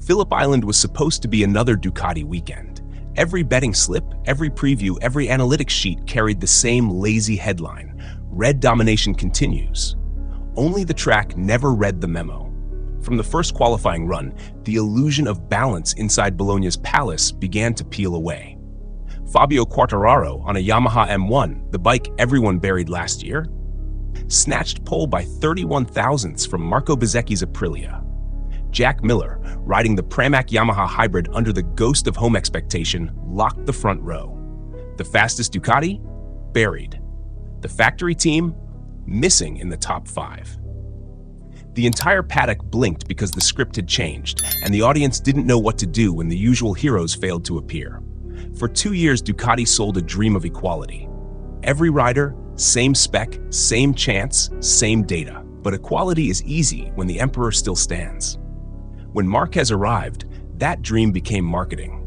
Phillip Island was supposed to be another Ducati weekend. Every betting slip, every preview, every analytics sheet carried the same lazy headline: Red domination continues. Only the track never read the memo. From the first qualifying run, the illusion of balance inside Bologna's palace began to peel away. Fabio Quartararo on a Yamaha M1, the bike everyone buried last year, snatched pole by 31 thousandths from Marco Bezzecchi's Aprilia. Jack Miller, riding the Pramac Yamaha hybrid under the ghost of home expectation, locked the front row. The fastest Ducati? Buried. The factory team? Missing in the top 5. The entire paddock blinked because the script had changed, and the audience didn't know what to do when the usual heroes failed to appear. For 2 years, Ducati sold a dream of equality. Every rider, same spec, same chance, same data. But equality is easy when the emperor still stands. When Marquez arrived, that dream became marketing.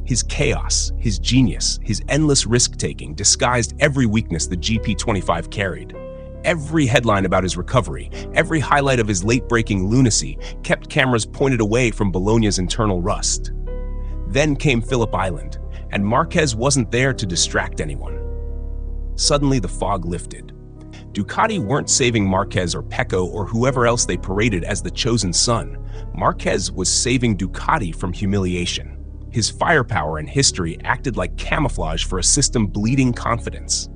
His chaos, his genius, his endless risk-taking disguised every weakness the GP25 carried. Every headline about his recovery, every highlight of his late-breaking lunacy kept cameras pointed away from Bologna's internal rust. Then came Phillip Island, and Marquez wasn't there to distract anyone. Suddenly, the fog lifted. Ducati weren't saving Marquez or Pecco or whoever else they paraded as the chosen son. Marquez was saving Ducati from humiliation. His firepower and history acted like camouflage for a system bleeding confidence.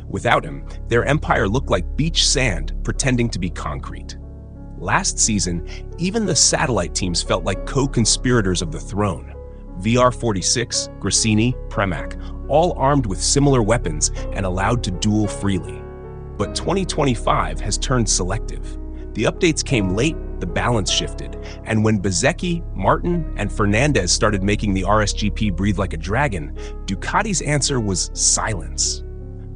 Without him, their empire looked like beach sand pretending to be concrete. Last season, even the satellite teams felt like co-conspirators of the throne. VR46, Gresini, Pramac, all armed with similar weapons and allowed to duel freely. But 2025 has turned selective. The updates came late, the balance shifted, and when Bezzecchi, Martin, and Fernandez started making the RSGP breathe like a dragon, Ducati's answer was silence.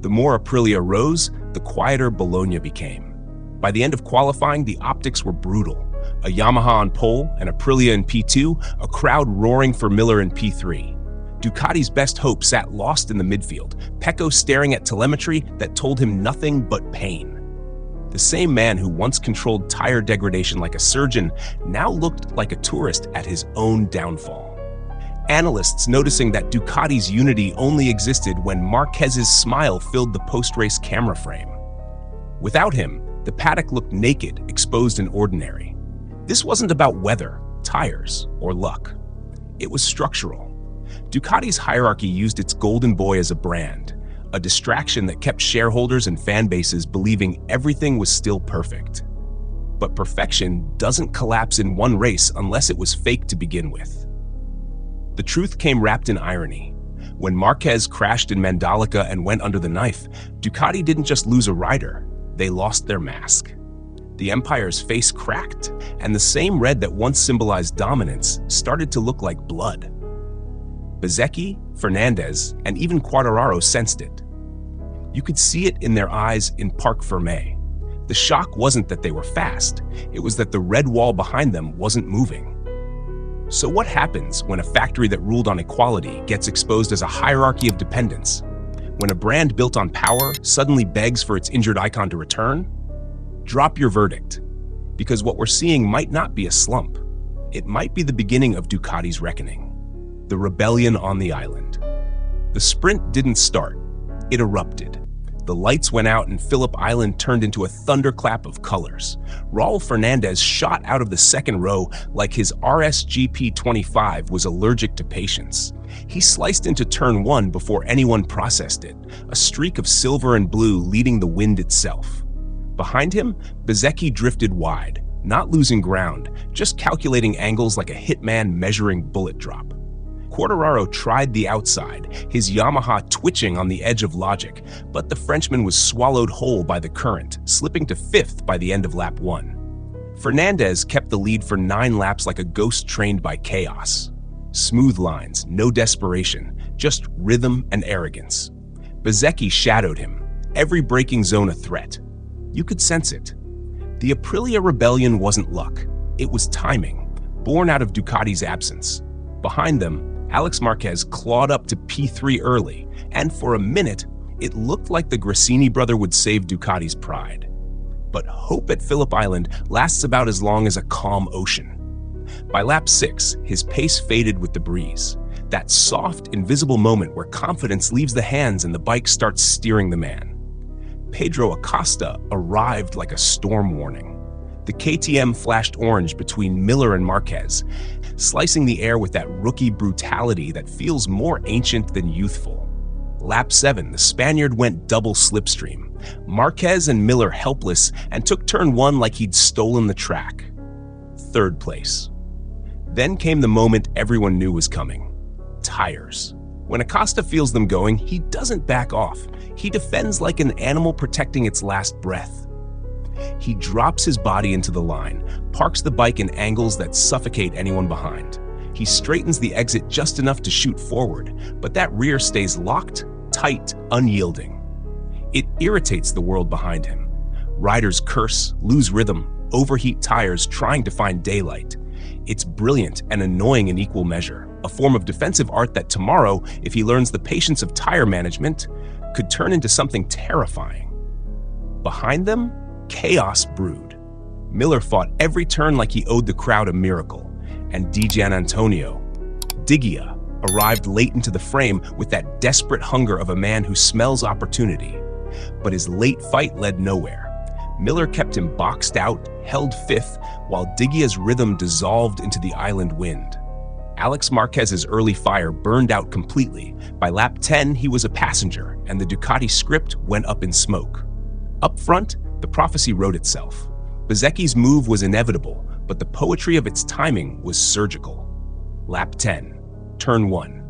The more Aprilia rose, the quieter Bologna became. By the end of qualifying, the optics were brutal. A Yamaha on pole, an Aprilia in P2, a crowd roaring for Miller in P3. Ducati's best hope sat lost in the midfield, Pecco staring at telemetry that told him nothing but pain. The same man who once controlled tire degradation like a surgeon now looked like a tourist at his own downfall. Analysts noticing that Ducati's unity only existed when Marquez's smile filled the post-race camera frame. Without him, the paddock looked naked, exposed and ordinary. This wasn't about weather, tires, or luck. It was structural. Ducati's hierarchy used its golden boy as a brand, a distraction that kept shareholders and fan bases believing everything was still perfect. But perfection doesn't collapse in one race unless it was fake to begin with. The truth came wrapped in irony. When Marquez crashed in Mandalika and went under the knife, Ducati didn't just lose a rider, they lost their mask. The empire's face cracked, and the same red that once symbolized dominance started to look like blood. Bezzecchi, Fernandez, and even Quartararo sensed it. You could see it in their eyes in Parc Fermé. The shock wasn't that they were fast, it was that the red wall behind them wasn't moving. So what happens when a factory that ruled on equality gets exposed as a hierarchy of dependence? When a brand built on power suddenly begs for its injured icon to return? Drop your verdict, because what we're seeing might not be a slump. It might be the beginning of Ducati's reckoning. The rebellion on the island. The sprint didn't start, it erupted. The lights went out and Phillip Island turned into a thunderclap of colors. Raul Fernandez shot out of the second row like his RSGP25 was allergic to patience. He sliced into turn 1 before anyone processed it, a streak of silver and blue leading the wind itself. Behind him, Bezzecchi drifted wide, not losing ground, just calculating angles like a hitman measuring bullet drop. Quartararo tried the outside, his Yamaha twitching on the edge of logic, but the Frenchman was swallowed whole by the current, slipping to 5th by the end of lap 1. Fernandez kept the lead for 9 laps like a ghost trained by chaos. Smooth lines, no desperation, just rhythm and arrogance. Bezzecchi shadowed him, every braking zone a threat. You could sense it. The Aprilia rebellion wasn't luck, it was timing, born out of Ducati's absence. Behind them, Alex Marquez clawed up to P3 early, and for a minute, it looked like the Gresini brother would save Ducati's pride. But hope at Phillip Island lasts about as long as a calm ocean. By lap 6, his pace faded with the breeze. That soft, invisible moment where confidence leaves the hands and the bike starts steering the man. Pedro Acosta arrived like a storm warning. The KTM flashed orange between Miller and Marquez, slicing the air with that rookie brutality that feels more ancient than youthful. Lap 7, the Spaniard went double slipstream. Marquez and Miller helpless and took turn 1 like he'd stolen the track. Third place. Then came the moment everyone knew was coming. Tires. When Acosta feels them going, he doesn't back off. He defends like an animal protecting its last breath. He drops his body into the line, parks the bike in angles that suffocate anyone behind. He straightens the exit just enough to shoot forward, but that rear stays locked, tight, unyielding. It irritates the world behind him. Riders curse, lose rhythm, overheat tires trying to find daylight. It's brilliant and annoying in equal measure, a form of defensive art that tomorrow, if he learns the patience of tire management, could turn into something terrifying. Behind them, chaos brewed. Miller fought every turn like he owed the crowd a miracle, and Antonio Diggia arrived late into the frame with that desperate hunger of a man who smells opportunity. But his late fight led nowhere. Miller kept him boxed out, held fifth, while Diggia's rhythm dissolved into the island wind. Alex Marquez's early fire burned out completely. By lap 10, he was a passenger, and the Ducati script went up in smoke. Up front, the prophecy wrote itself. Bezzecchi's move was inevitable, but the poetry of its timing was surgical. Lap 10, turn 1.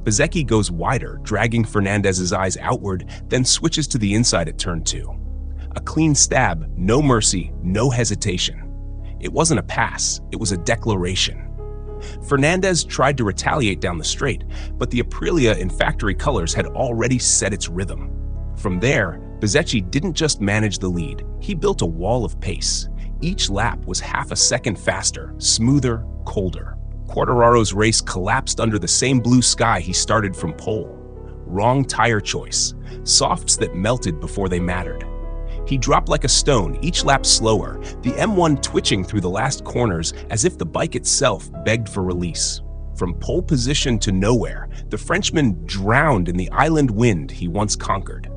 Bezzecchi goes wider, dragging Fernandez's eyes outward, then switches to the inside at turn 2. A clean stab, no mercy, no hesitation. It wasn't a pass, it was a declaration. Fernandez tried to retaliate down the straight, but the Aprilia in factory colors had already set its rhythm. From there, Bezzecchi didn't just manage the lead, he built a wall of pace. Each lap was half a second faster, smoother, colder. Quartararo's race collapsed under the same blue sky he started from pole. Wrong tire choice, softs that melted before they mattered. He dropped like a stone, each lap slower, the M1 twitching through the last corners as if the bike itself begged for release. From pole position to nowhere, the Frenchman drowned in the island wind he once conquered.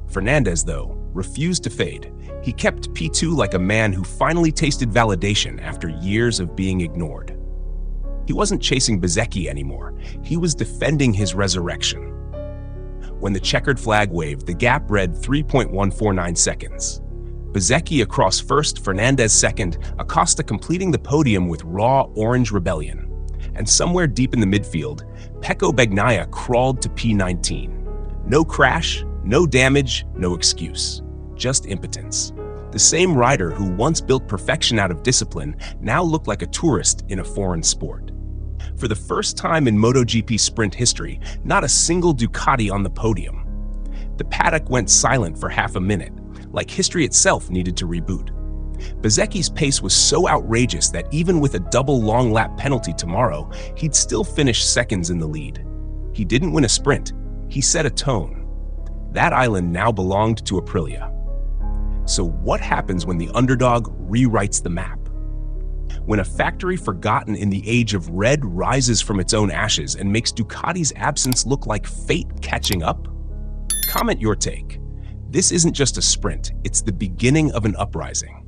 Fernandez, though, refused to fade. He kept P2 like a man who finally tasted validation after years of being ignored. He wasn't chasing Bezzecchi anymore. He was defending his resurrection. When the checkered flag waved, the gap read 3.149 seconds. Bezzecchi across first, Fernandez second, Acosta completing the podium with raw orange rebellion. And somewhere deep in the midfield, Pecco Bagnaia crawled to P19. No crash, no damage, no excuse. Just impotence. The same rider who once built perfection out of discipline now looked like a tourist in a foreign sport. For the first time in MotoGP sprint history, not a single Ducati on the podium. The paddock went silent for half a minute, like history itself needed to reboot. Bezzecchi's pace was so outrageous that even with a double long lap penalty tomorrow, he'd still finish seconds in the lead. He didn't win a sprint, he set a tone. That island now belonged to Aprilia. So what happens when the underdog rewrites the map? When a factory forgotten in the age of red rises from its own ashes and makes Ducati's absence look like fate catching up? Comment your take. This isn't just a sprint, it's the beginning of an uprising.